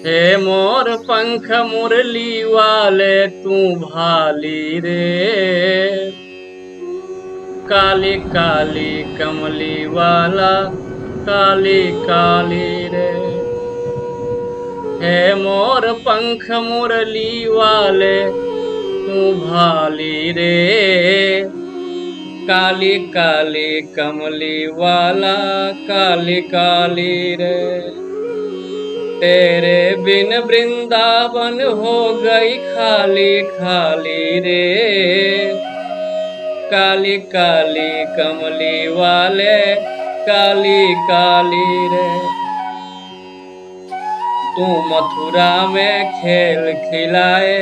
हे मोर पंख मुरली वाले तू भाली रे, काली काली कमली वाला काली काली रे। हे मोर पंख मुरली वाले तू भाली रे, काली काली कमली वाला काली काली रे। तेरे बिन वृंदावन हो गई खाली खाली रे, काली काली कमली वाले काली काली रे। तू मथुरा में खेल खिलाए,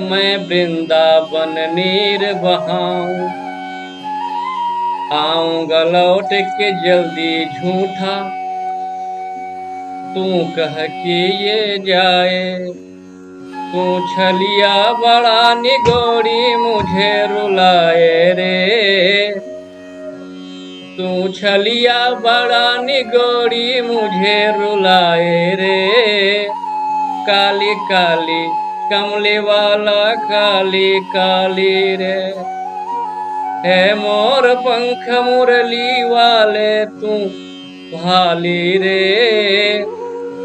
मैं वृंदावन नीर बहाऊं। आऊंगा लौट के जल्दी झूठा, तू कह के ये जाए। तू छलिया बड़ा निगोरी मुझे रुलाए रे, तू छलिया बड़ा निगोरी मुझे रुलाए रे, काली काली कमली वाला काली काली रे। है मोर पंख मुरली वाले तू भाली रे,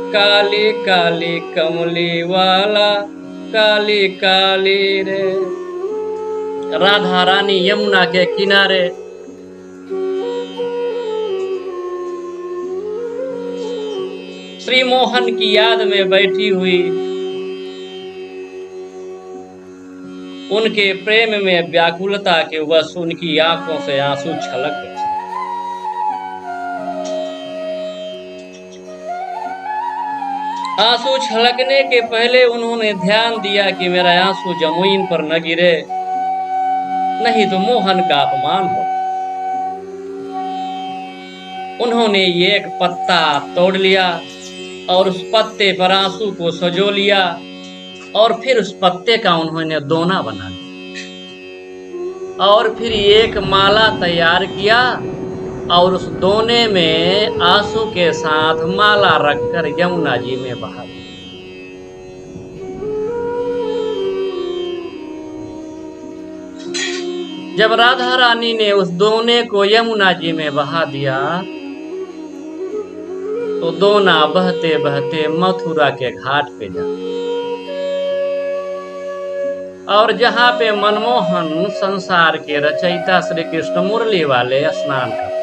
काली काली कमली वाला काली काली रे। राधा रानी यमुना के किनारे श्री मोहन की याद में बैठी हुई, उनके प्रेम में व्याकुलता के वश उनकी आंखों से आंसू छलक गए। आंसू छलकने के पहले उन्होंने ध्यान दिया कि मेरा आंसू जमीन पर न गिरे, नहीं तो मोहन का अपमान हो। उन्होंने एक पत्ता तोड़ लिया और उस पत्ते पर आंसू को सजो लिया और फिर उस पत्ते का उन्होंने दोना बना लिया और फिर एक माला तैयार किया और उस दोने में आंसू के साथ माला रखकर यमुना जी में बहा दिया। जब राधा रानी ने उस दोने को यमुना जी में बहा दिया तो दोना बहते बहते मथुरा के घाट पे जा और जहां पे मनमोहन संसार के रचयिता श्री कृष्ण मुरली वाले स्नान कर।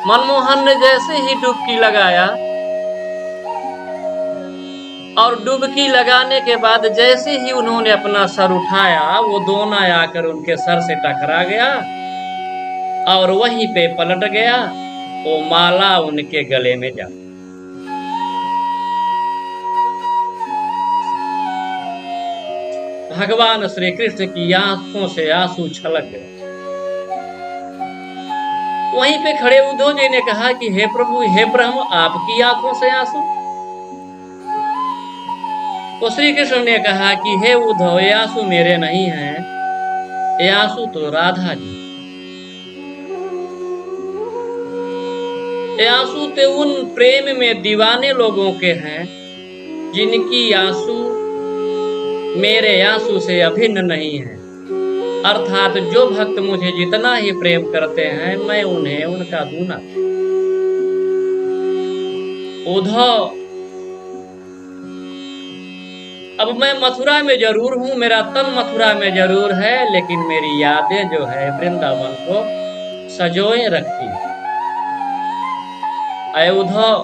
मनमोहन ने जैसे ही डुबकी लगाया और डुबकी लगाने के बाद जैसे ही उन्होंने अपना सर उठाया, वो दोना आकर उनके सर से टकरा गया और वहीं पे पलट गया। वो माला उनके गले में जा। भगवान श्री कृष्ण की आंखों से आंसू छलक गए। वहीं पे खड़े उद्धव जी ने कहा कि हे प्रभु, हे ब्रह्म, आपकी आंखों से आंसू? तो श्री कृष्ण ने कहा कि हे उद्धव, ये आंसू मेरे नहीं हैं, ये आंसू तो राधा जी। ये आंसू तो उन प्रेम में दीवाने लोगों के हैं जिनकी आंसू मेरे आंसू से अभिन्न नहीं है। अर्थात जो भक्त मुझे जितना ही प्रेम करते हैं, मैं उन्हें उनका दूना। उद्धव, अब मैं मथुरा में जरूर हूं, मेरा तन मथुरा में जरूर है, लेकिन मेरी यादें जो है वृंदावन को सजोए रखती है। अय उद्धव,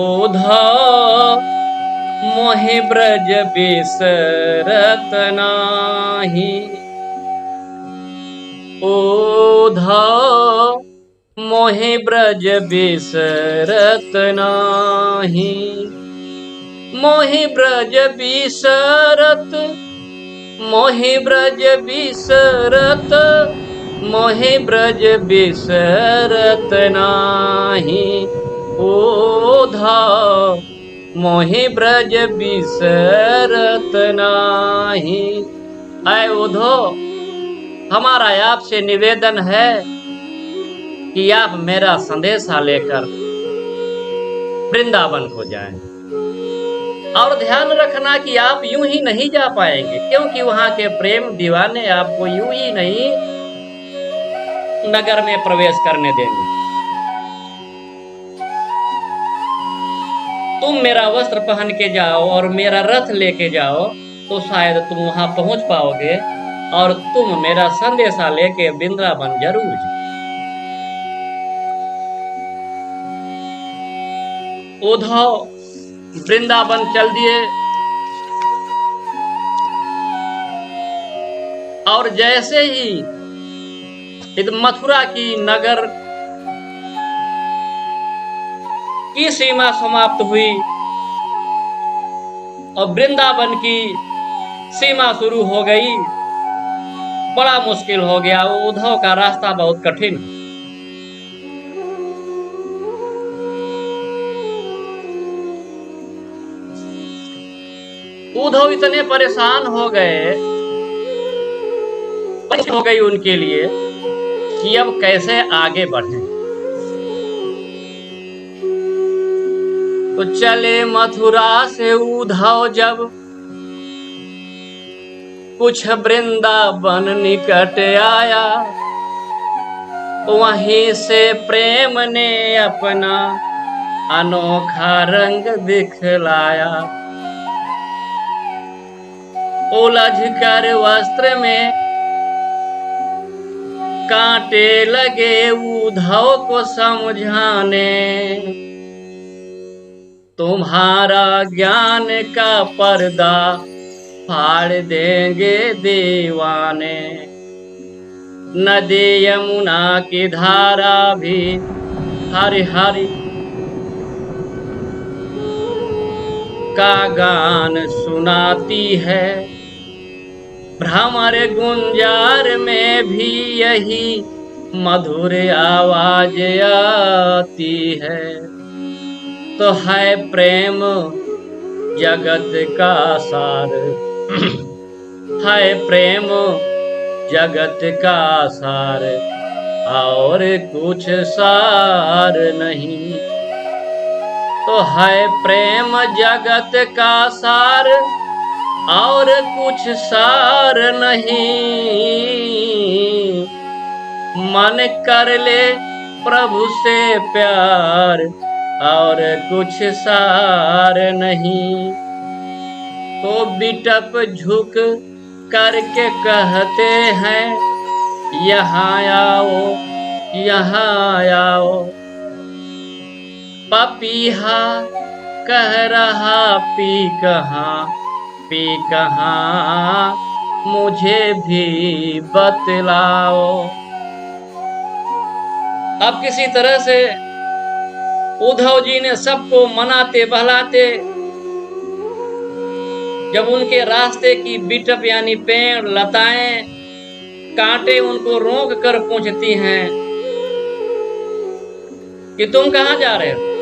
उद्धव मोहि ब्रज बिसरत नाही, उद्धव मोहि ब्रज बिसरत नाही, मोहि ब्रज बिसरत, मोहि ब्रज बिसरत, मोहि ब्रज बिसरत नाही, उद्धव मोहि ब्रज बिसरत नाही। ऐ उद्धव, हमारा आपसे निवेदन है कि आप मेरा संदेशा लेकर वृंदावन को जाएं। और ध्यान रखना कि आप यूं ही नहीं जा पाएंगे, क्योंकि वहां के प्रेम दीवाने आपको यूं ही नहीं नगर में प्रवेश करने देंगे। तुम मेरा वस्त्र पहन के जाओ और मेरा रथ लेके जाओ तो शायद तुम वहां पहुंच पाओगे और तुम मेरा संदेशा लेके वृंदावन जरूर जाओ। उद्धव वृंदावन चल दिए और जैसे ही मथुरा की नगर की सीमा समाप्त हुई और वृंदावन की सीमा शुरू हो गई, बड़ा मुश्किल हो गया। उद्धव का रास्ता बहुत कठिन। उद्धव इतने परेशान हो गई उनके लिए कि अब कैसे आगे बढ़े। तो चले मथुरा से उद्धव जब कुछ वृंदावन निकट आया, वहीं से प्रेम ने अपना अनोखा रंग दिखलाया। उलझ कर वस्त्र में कांटे लगे उद्धव को समझाने, तुम्हारा ज्ञान का पर्दा फाड़ देंगे दीवाने। नदी यमुना की धारा भी हरि हरि का गान सुनाती है, भ्रमर गुंजार में भी यही मधुर आवाज आती है। तो है प्रेम जगत का सार, है प्रेम जगत का सार, और कुछ सार नहीं। तो है प्रेम जगत का सार और कुछ सार नहीं। मन कर ले प्रभु से प्यार और कुछ सार नहीं। तो बिटप झुक करके कहते हैं, यहाँ आओ यहाँ आओ। पपीहा कह रहा पी कहाँ मुझे भी बतलाओ। अब किसी तरह से उद्धव जी ने सबको मनाते बहलाते, जब उनके रास्ते की बिटप यानी पेड़ लताएं कांटे उनको रोक कर पूछती हैं कि तुम कहां जा रहे हो,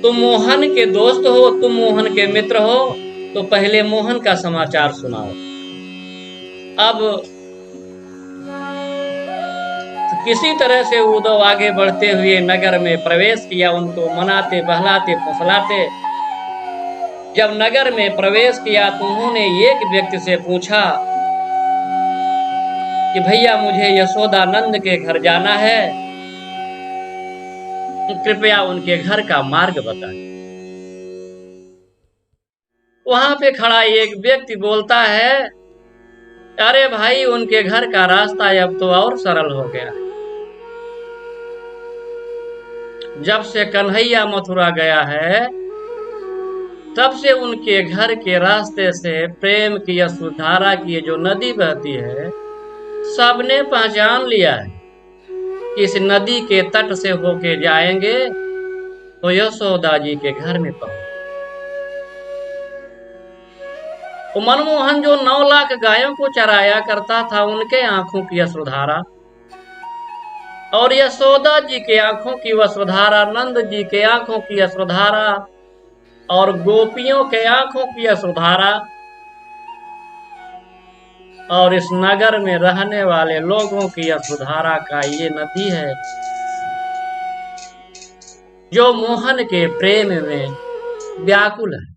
तुम मोहन के दोस्त हो, तुम मोहन के मित्र हो, तो पहले मोहन का समाचार सुनाओ। अब किसी तरह से उद्धव आगे बढ़ते हुए नगर में प्रवेश किया, उनको मनाते बहलाते फुसलाते। जब नगर में प्रवेश किया तो उन्होंने एक व्यक्ति से पूछा कि भैया मुझे यशोदानंद के घर जाना है, कृपया उनके घर का मार्ग बताएं। वहां पे खड़ा एक व्यक्ति बोलता है, अरे भाई उनके घर का रास्ता अब तो और सरल हो गया। जब से कन्हैया मथुरा गया है तब से उनके घर के रास्ते से प्रेम की यशोधारा की जो नदी बहती है सबने पहचान लिया है कि इस नदी के तट से होके जाएंगे तो यशोदा जी के घर में पहुंचे। तो मनमोहन जो 9 लाख गायों को चराया करता था, उनके आंखों की यशोधारा और यशोदा जी के आंखों की वसुधारा, नंद जी के आंखों की यशोधारा और गोपियों के आंखों की यशोधारा और इस नगर में रहने वाले लोगों की यशोधारा का ये नदी है जो मोहन के प्रेम में व्याकुल है।